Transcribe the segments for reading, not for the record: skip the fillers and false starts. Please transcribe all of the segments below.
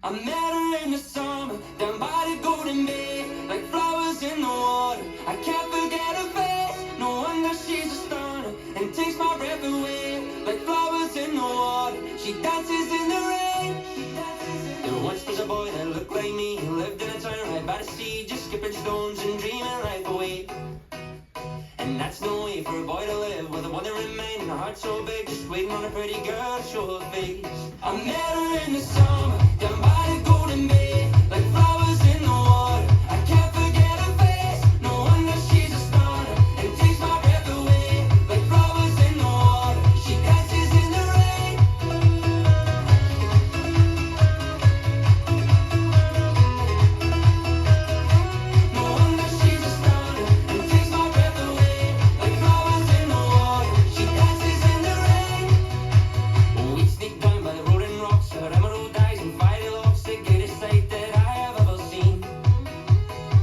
I met her in the summer, down by the Golden Bay, like flowers in the water. I can't forget her face, no wonder she's a stunner, and takes my breath away, like flowers in the water. She dances in the rain. There once was a boy that looked like me, who lived in a town right by the sea, just skipping stones and dreaming life away. And that's no way for a boy to live, with a wandering mind and a heart so big, just waiting on a pretty girl to show her face. I met her in the summer, down by the Golden Bay, like flowers in the water. I can't forget her face, no wonder she's a stunner, and takes my breath away, like flowers in the water. She dances in the rain. No wonder she's a stunner, and takes my breath away, like flowers in the water. She dances in the rain. We sneak down by the rolling rocks, her emerald eyes and fiery locks, the greatest sight that I have ever seen.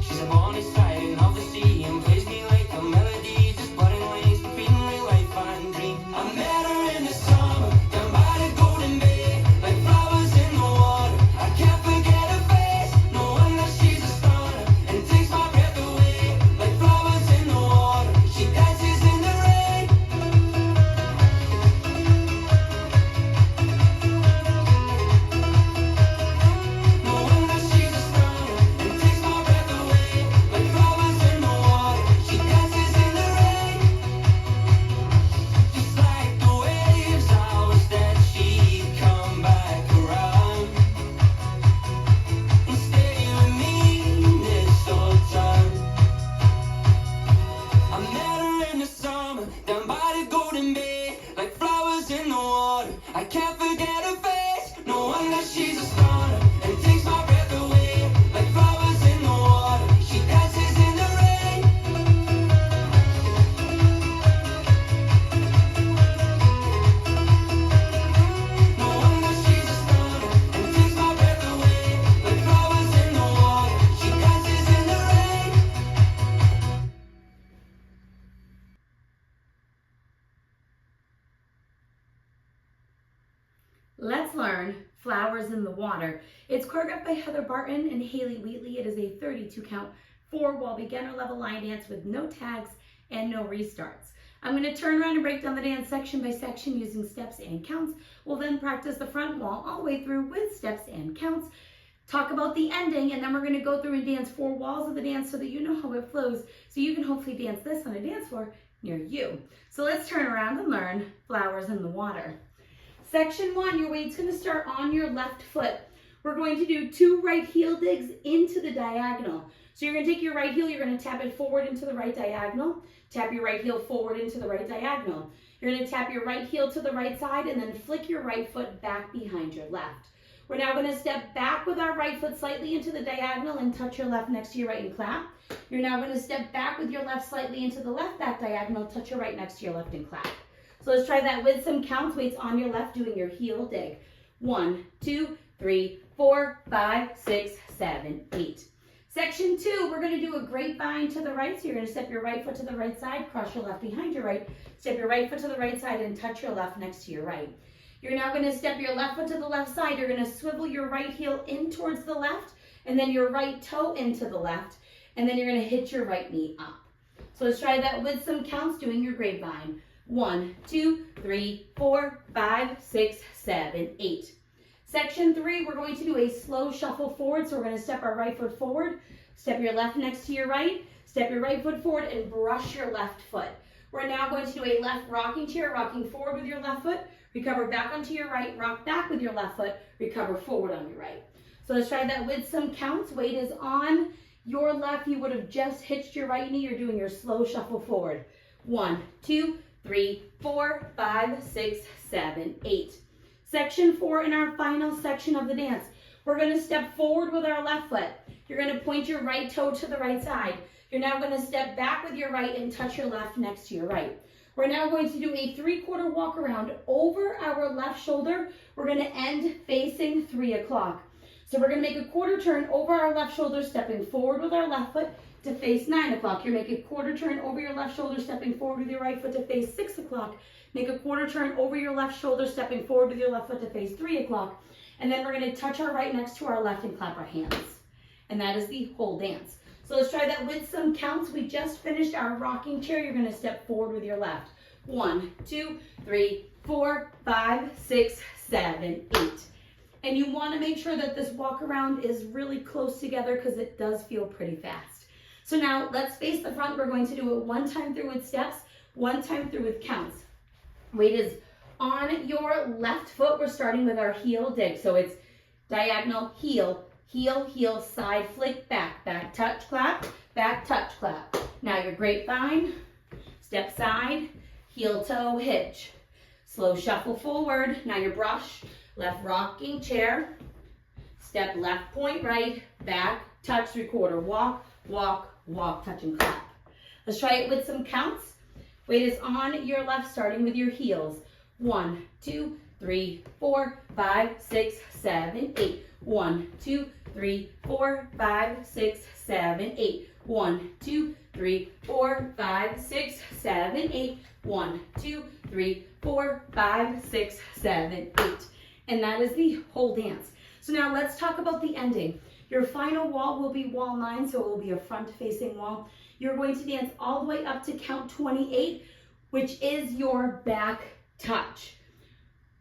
She's a bonny siren of the sea, and plays me like a melody, just budding lines between real life and dream. I met her in the summer, down by the Golden Bay, like flowers in the water. I can't forget her face, no wonder she's a stunner, and takes my breath away, like flowers in the water. She dances in the rain. No wonder she's a stunner, and takes my breath away, like flowers in the water. She dances in the rain. Just like the waves, I wish that she'd come back around and stay with me this whole time. I met her in the summer, down by the Golden Bay, like flowers in the water. I can't forget her face, no wonder she's a stunner, and takes my breath away, like flowers in the water. She dances in the rain. No wonder she's a stunner, and takes my breath away, like flowers in the water. She dances in the rain. Let's learn Flowers in the Water. It's choreographed by Heather Barton and Hayley Wheatley. It is a 32 count, 4-wall beginner level line dance with no tags and no restarts. I'm going to turn around and break down the dance section by section using steps and counts. We'll then practice the front wall all the way through with steps and counts. Talk about the ending, and then we're going to go through and dance 4 walls of the dance so that you know how it flows, so you can hopefully dance this on a dance floor near you. So let's turn around and learn Flowers in the Water. Section 1, your weight's going to start on your left foot. We're going to do 2 right heel digs into the diagonal. So you're going to take your right heel, you're going to tap it forward into the right diagonal, tap your right heel forward into the right diagonal. You're going to tap your right heel to the right side and then flick your right foot back behind your left. We're now going to step back with our right foot slightly into the diagonal and touch your left next to your right and clap. You're now going to step back with your left slightly into the left back diagonal, touch your right next to your left and clap. So let's try that with some counts. Weights on your left, doing your heel dig. 1, 2, 3, 4, 5, 6, 7, 8. Section 2, we're going to do a grapevine to the right. So you're going to step your right foot to the right side, cross your left behind your right, step your right foot to the right side and touch your left next to your right. You're now going to step your left foot to the left side. You're going to swivel your right heel in towards the left and then your right toe into the left, and then you're going to hit your right knee up. So let's try that with some counts, doing your grapevine. 1, 2, 3, 4, 5, 6, 7, 8. Section 3, we're going to do a slow shuffle forward. So we're going to step our right foot forward, step your left next to your right, step your right foot forward and brush your left foot. We're now going to do a left rocking chair, rocking forward with your left foot, recover back onto your right, rock back with your left foot, recover forward on your right. So let's try that with some counts. Weight is on your left. You would have just hitched your right knee. You're doing your slow shuffle forward. 1, 2, 3, 4, 5, 6, 7, 8. Section 4 in our final section of the dance. We're going to step forward with our left foot. You're going to point your right toe to the right side. You're now going to step back with your right and touch your left next to your right. We're now going to do a 3/4 walk around over our left shoulder. We're going to end facing 3 o'clock. So we're going to make a quarter turn over our left shoulder, stepping forward with our left foot to face 9 o'clock. You're making a quarter turn over your left shoulder, stepping forward with your right foot to face 6 o'clock. Make a quarter turn over your left shoulder, stepping forward with your left foot to face 3 o'clock. And then we're gonna touch our right next to our left and clap our hands. And that is the whole dance. So let's try that with some counts. We just finished our rocking chair. You're gonna step forward with your left. 1, 2, 3, 4, 5, 6, 7, 8. And you wanna make sure that this walk around is really close together because it does feel pretty fast. So now let's face the front. We're going to do it one time through with steps, one time through with counts. Weight is on your left foot. We're starting with our heel dig. So it's diagonal, heel, heel, heel, side flick, back, back, touch, clap, back, touch, clap. Now your grapevine, step side, heel, toe, hitch. Slow shuffle forward. Now your brush, left rocking chair, step left, point right, back, touch, 3/4, walk, walk, walk, touch and clap. Let's try it with some counts. Weight is on your left, starting with your heels. 1, 2, 3, 4, 5, 6, 7, 8. 1, 2, 3, 4, 5, 6, 7, 8. 1, 2, 3, 4, 5, 6, 7, 8. 1, 2, 3, 4, 5, 6, 7, 8. And that is the whole dance. So now let's talk about the ending. Your final wall will be wall 9, so it will be a front-facing wall. You're going to dance all the way up to count 28, which is your back touch.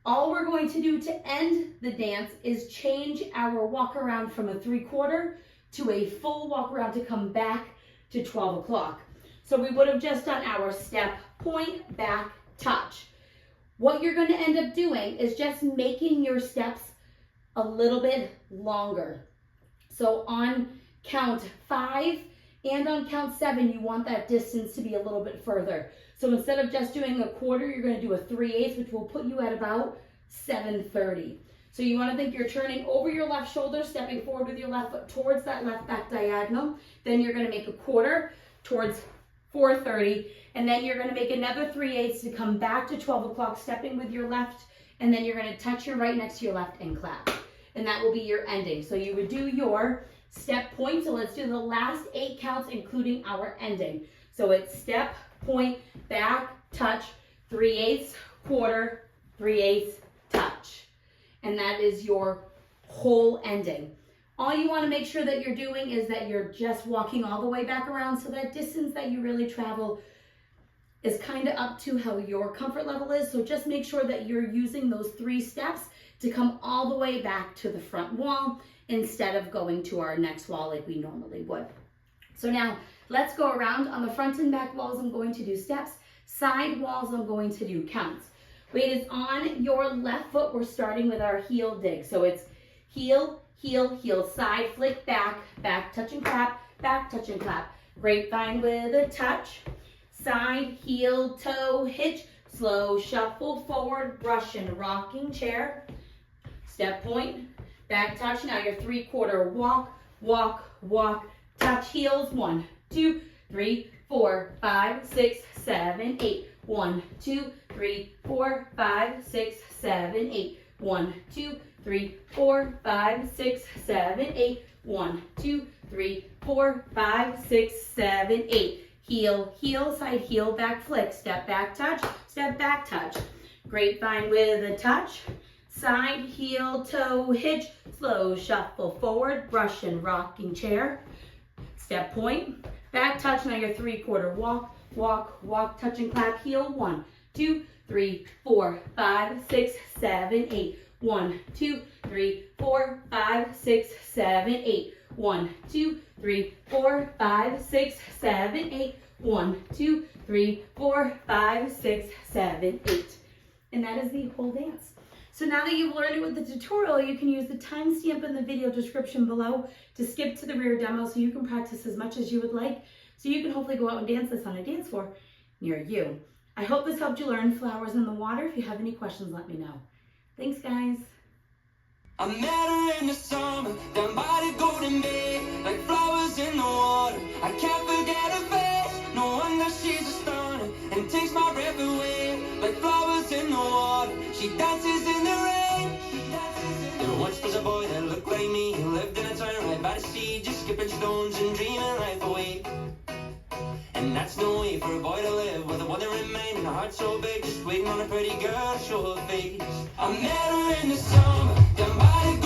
All we're going to do to end the dance is change our walk around from a 3/4 to a full walk around to come back to 12 o'clock. So we would have just done our step, point, back, touch. What you're going to end up doing is just making your steps a little bit longer. So on count 5 and on count 7, you want that distance to be a little bit further. So instead of just doing a quarter, you're going to do a 3/8, which will put you at about 7:30. So you want to think you're turning over your left shoulder, stepping forward with your left foot towards that left back diagonal. Then you're going to make a quarter towards 4:30, and then you're going to make another 3/8 to come back to 12 o'clock, stepping with your left, and then you're going to touch your right next to your left and clap. And that will be your ending. So you would do your step, point. So let's do the last 8 counts, including our ending. So it's step, point, back, touch, 3/8, quarter, 3/8, touch. And that is your whole ending. All you want to make sure that you're doing is that you're just walking all the way back around, so that distance that you really travel is kind of up to how your comfort level is. So just make sure that you're using those 3 steps to come all the way back to the front wall instead of going to our next wall like we normally would. So now let's go around. On the front and back walls, I'm going to do steps. Side walls, I'm going to do counts. Weight is on your left foot. We're starting with our heel dig. So it's heel, heel, heel, side flick, back, back, touch and clap, back, touch and clap. Grapevine with a touch. Side, heel, toe, hitch, slow shuffle forward, brush and rocking chair. Step, point, back touch. Now your 3/4 walk, walk, walk, touch heels. 1, 2, 3, 4, 5, 6, 7, 8. 1, 2, 3, 4, 5, 6, 7, 8. 1, 2, 3, 4, 5, 6, 7, 8. 1, 2, 3, 4, 5, 6, 7, 8. Heel, heel, side heel, back flick. Step back touch, step back touch. Grapevine with a touch. Side, heel, toe, hitch. Slow shuffle forward, brush and rocking chair. Step, point, back touch. Now your 3/4 walk, walk, walk, touch and clap. Heel. 1, 2, 3, 4, 5, 6, 7, 8. 1, 2, 3, 4, 5, 6, 7, 8. 1, 2, 3, 4, 5, 6, 7, 8. 1, 2, 3, 4, 5, 6, 7, 8. And that is the whole dance. So now that you've learned it with the tutorial, you can use the timestamp in the video description below to skip to the rear demo so you can practice as much as you would like, so you can hopefully go out and dance this on a dance floor near you. I hope this helped you learn Flowers in the Water. If you have any questions, let me know. Thanks, guys. I met her in the summer, down by the Golden Bay, like flowers in the water. I can't forget her face, no wonder she's a stunner, and takes my breath away, like flowers in the water. She dances in the rain. There once was a boy that looked like me, he lived in a town right by the sea, just skipping stones and dreaming life away. And that's no way for a boy to live, with a wandering mind and a heart so big, just waiting on a pretty girl to show her face. I met her in the summer, down by the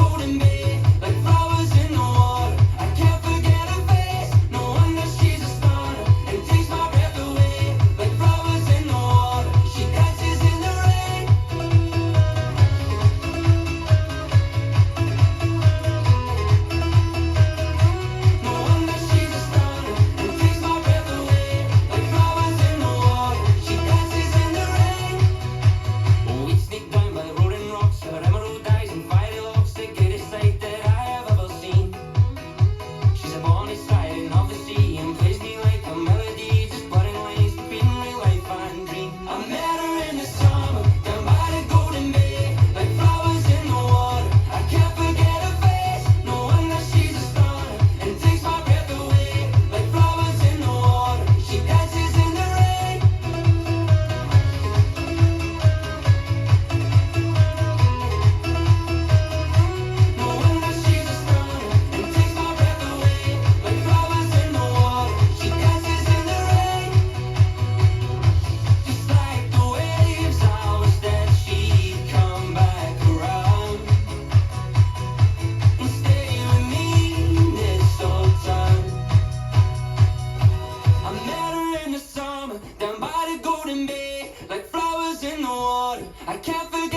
water. I can't forget